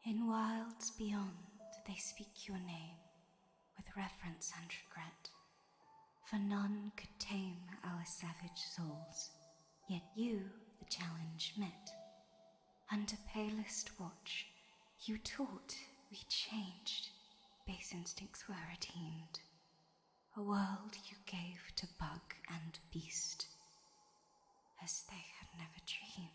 In wilds beyond, they speak your name with reverence and regret, for none could tame our savage souls, yet you the challenge met. Under palest watch, you taught, we changed, base instincts were redeemed. A world you gave to bug and beast, as they had never dreamed.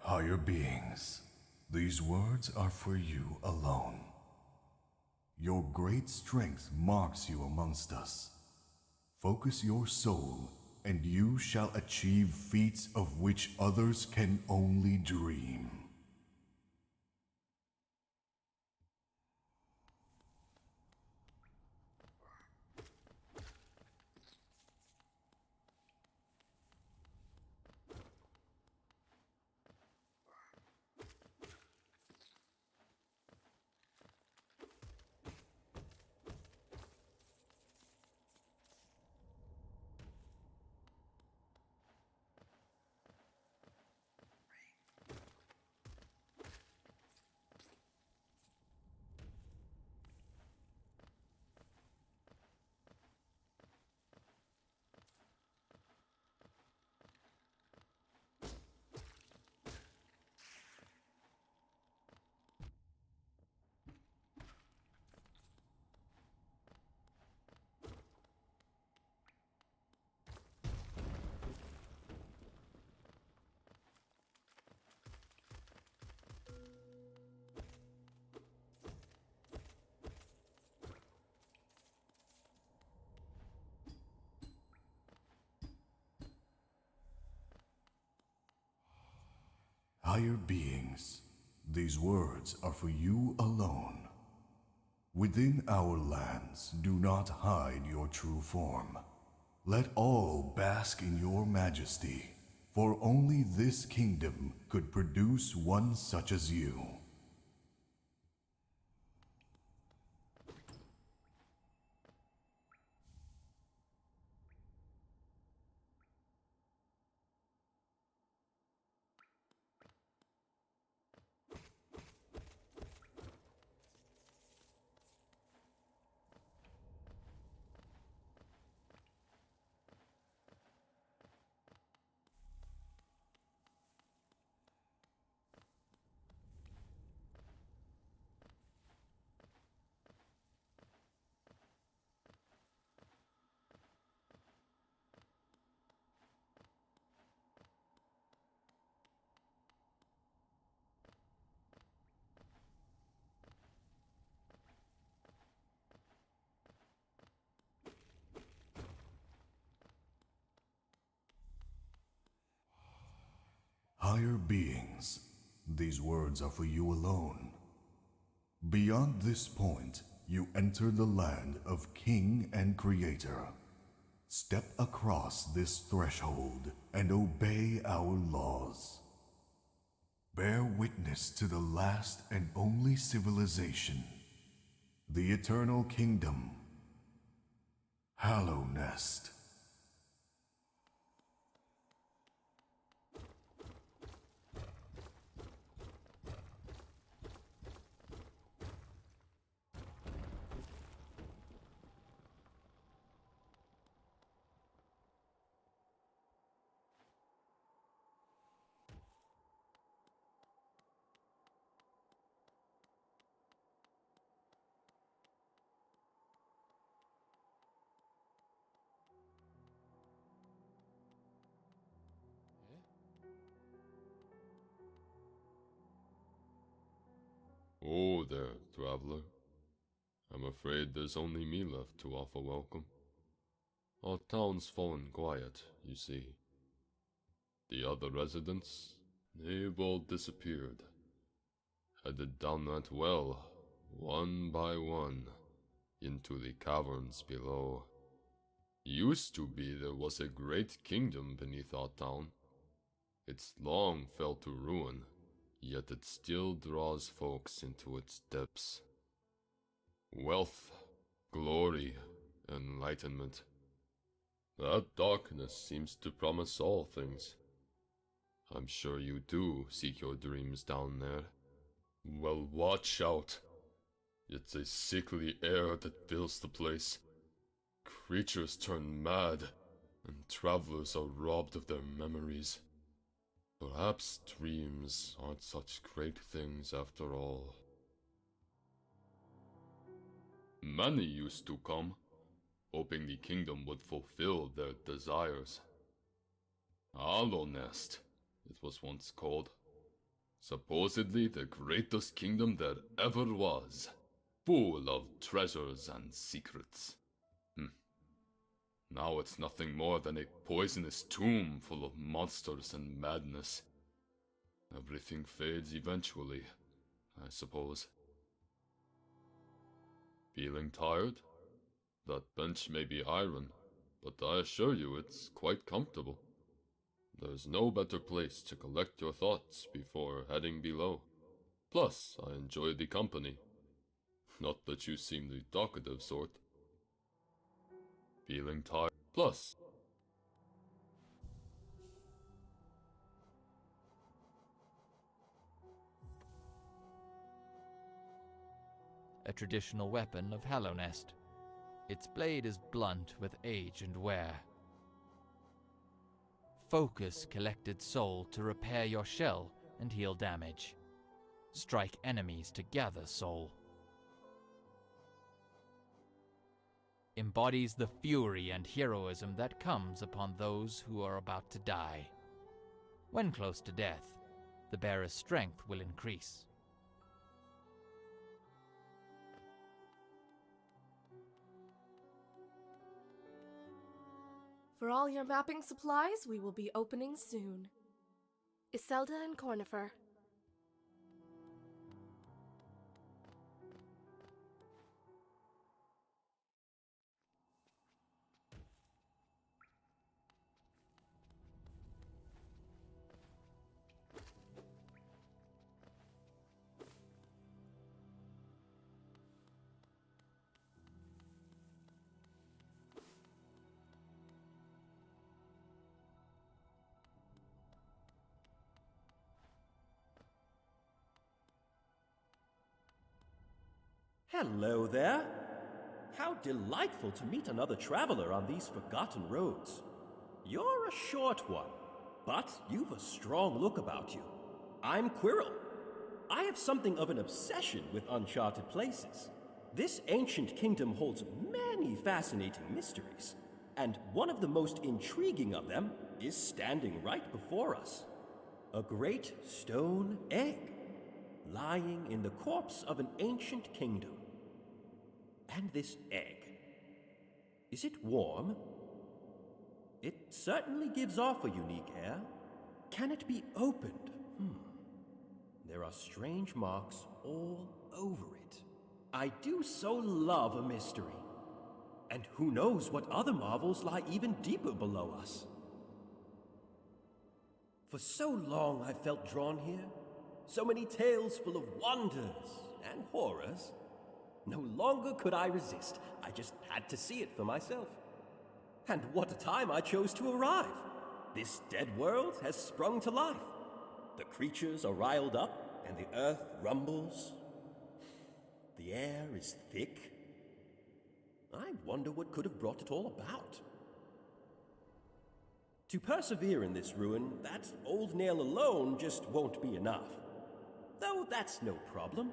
Higher beings, these words are for you alone. Your great strength marks you amongst us. Focus your soul, and you shall achieve feats of which others can only dream. Higher beings, these words are for you alone. Within our lands, do not hide your true form. Let all bask in your majesty, for only this kingdom could produce one such as you. higher beings, these words are for you alone. Beyond this point, you enter the land of King and Creator. Step across this threshold and obey our laws. Bear witness to the last and only civilization, the Eternal Kingdom, Hallownest. Oh there, traveler. I'm afraid there's only me left to offer welcome. Our town's fallen quiet, you see. The other residents, they've all disappeared. Headed down that well, one by one, into the caverns below. Used to be there was a great kingdom beneath our town. It's long fell to ruin, yet it still draws folks into its depths. Wealth, glory, enlightenment. That darkness seems to promise all things. I'm sure you do seek your dreams down there. Well, watch out. It's a sickly air that fills the place. Creatures turn mad, and travelers are robbed of their memories. Perhaps dreams aren't such great things after all. Many used to come, hoping the kingdom would fulfill their desires. Hallownest, it was once called. Supposedly the greatest kingdom there ever was, full of treasures and secrets. Now it's nothing more than a poisonous tomb full of monsters and madness. Everything fades eventually, I suppose. Feeling tired? That bench may be iron, but I assure you it's quite comfortable. There's no better place to collect your thoughts before heading below. Plus, I enjoy the company. Not that you seem the talkative sort. Feeling tired. Plus, a traditional weapon of Hallownest. Its blade is blunt with age and wear. Focus collected soul to repair your shell and heal damage. Strike enemies to gather soul. Embodies the fury and heroism that comes upon those who are about to die. When close to death, the bearer's strength will increase. For all your mapping supplies, we will be opening soon. Iselda and Cornifer. Hello there. How delightful to meet another traveler on these forgotten roads. You're a short one, but you've a strong look about you. I'm Quirrell. I have something of an obsession with uncharted places. This ancient kingdom holds many fascinating mysteries, and one of the most intriguing of them is standing right before us. A great stone egg, lying in the corpse of an ancient kingdom. And this egg, is it warm? It certainly gives off a unique air. Can it be opened? There are strange marks all over it. I do so love a mystery. And who knows what other marvels lie even deeper below us. For so long I felt drawn here. So many tales full of wonders and horrors. No longer could I resist. I just had to see it for myself. And what a time I chose to arrive. This dead world has sprung to life. The creatures are riled up, and the earth rumbles. The air is thick. I wonder what could have brought it all about. To persevere in this ruin, that old nail alone just won't be enough. Though that's no problem.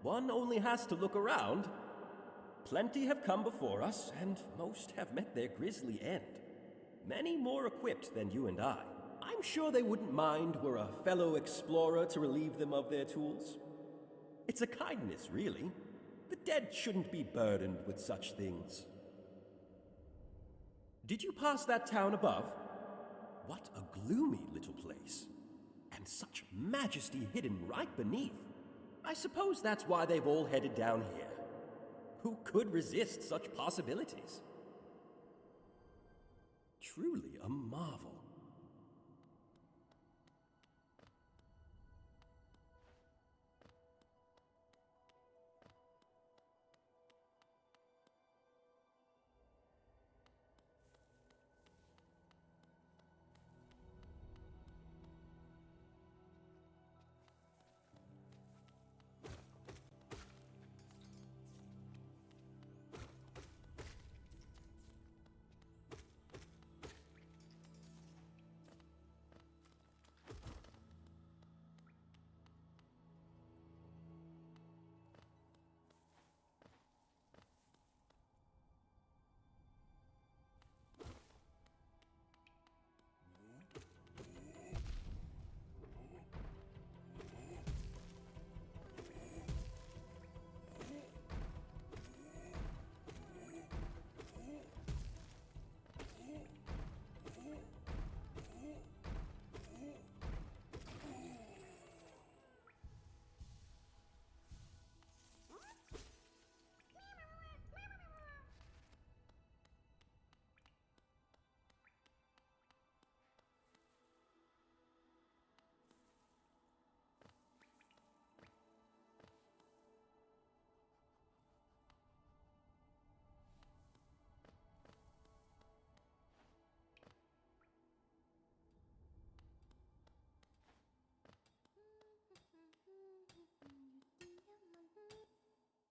One only has to look around. Plenty have come before us, and most have met their grisly end. Many more equipped than you and I. I'm sure they wouldn't mind were a fellow explorer to relieve them of their tools. It's a kindness, really. The dead shouldn't be burdened with such things. Did you pass that town above? What a gloomy little place. And such majesty hidden right beneath. I suppose that's why they've all headed down here. Who could resist such possibilities? Truly a marvel.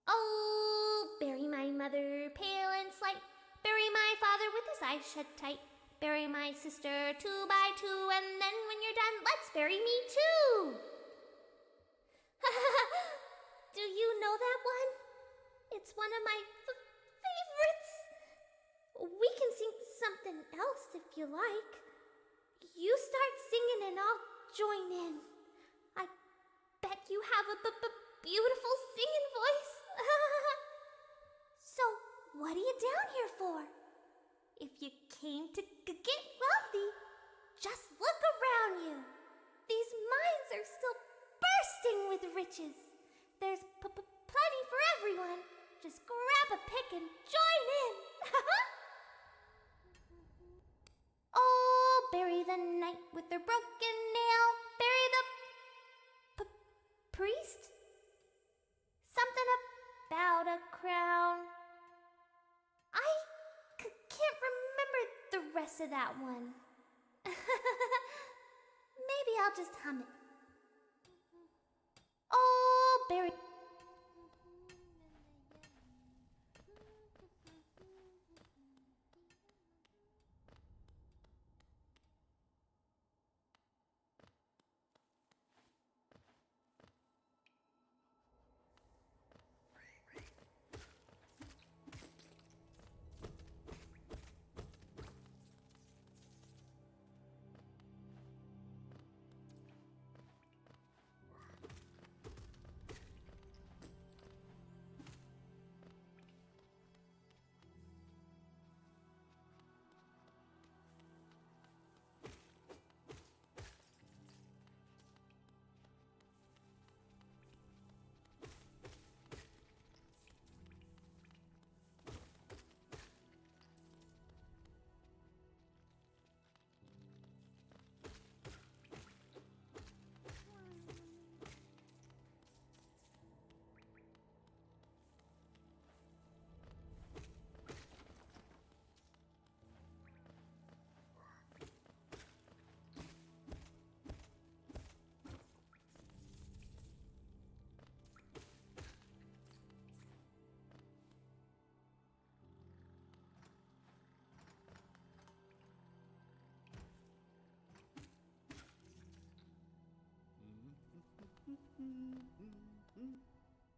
Oh, bury my mother, pale and slight. Bury my father with his eyes shut tight. Bury my sister 2 by 2, and then when you're done, let's bury me too. Do you know that one? It's one of my favorites. We can sing something else if you like. You start singing and I'll join in. I bet you have a beautiful singing voice. So, what are you down here for? If you came to get wealthy, just look around you. These mines are still bursting with riches. There's plenty for everyone. Just grab a pick and join in. Oh, bury the knight with their broken nail. Bury the priest. Something about a crown. I can't remember the rest of that one. Maybe I'll just hum it. Oh, bury...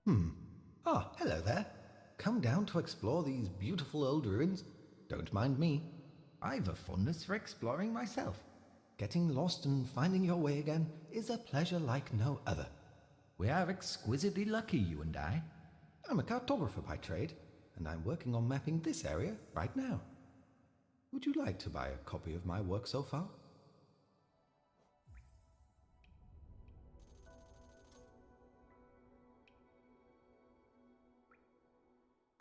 Ah, hello there. Come down to explore these beautiful old ruins? Don't mind me. I've a fondness for exploring myself. Getting lost and finding your way again is a pleasure like no other. We are exquisitely lucky, you and I. I'm a cartographer by trade, and I'm working on mapping this area right now. Would you like to buy a copy of my work so far?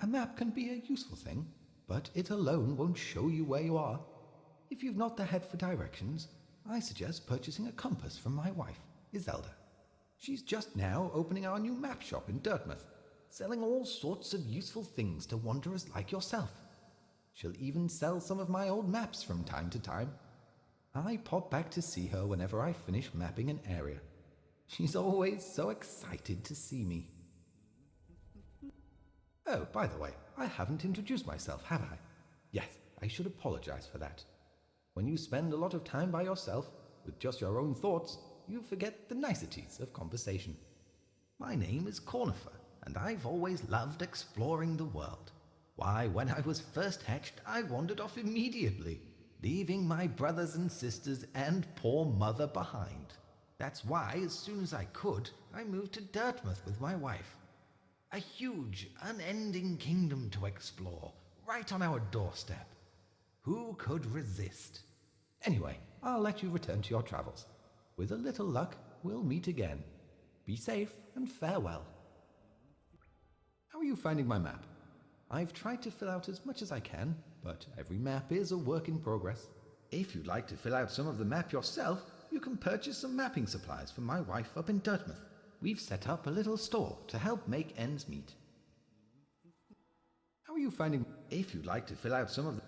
A map can be a useful thing, but it alone won't show you where you are. If you've not the head for directions, I suggest purchasing a compass from my wife, Iselda. She's just now opening our new map shop in Dartmouth, selling all sorts of useful things to wanderers like yourself. She'll even sell some of my old maps from time to time. I pop back to see her whenever I finish mapping an area. She's always so excited to see me. Oh, by the way, I haven't introduced myself, have I? Yes, I should apologize for that. When you spend a lot of time by yourself, with just your own thoughts, you forget the niceties of conversation. My name is Cornifer, and I've always loved exploring the world. Why, when I was first hatched, I wandered off immediately, leaving my brothers and sisters and poor mother behind. That's why, as soon as I could, I moved to Dartmouth with my wife. A huge, unending kingdom to explore, right on our doorstep. Who could resist? Anyway, I'll let you return to your travels. With a little luck, we'll meet again. Be safe and farewell. How are you finding my map? I've tried to fill out as much as I can, but every map is a work in progress. If you'd like to fill out some of the map yourself, you can purchase some mapping supplies from my wife up in Dartmouth. We've set up a little store to help make ends meet. How are you finding... If you'd like to fill out some of the...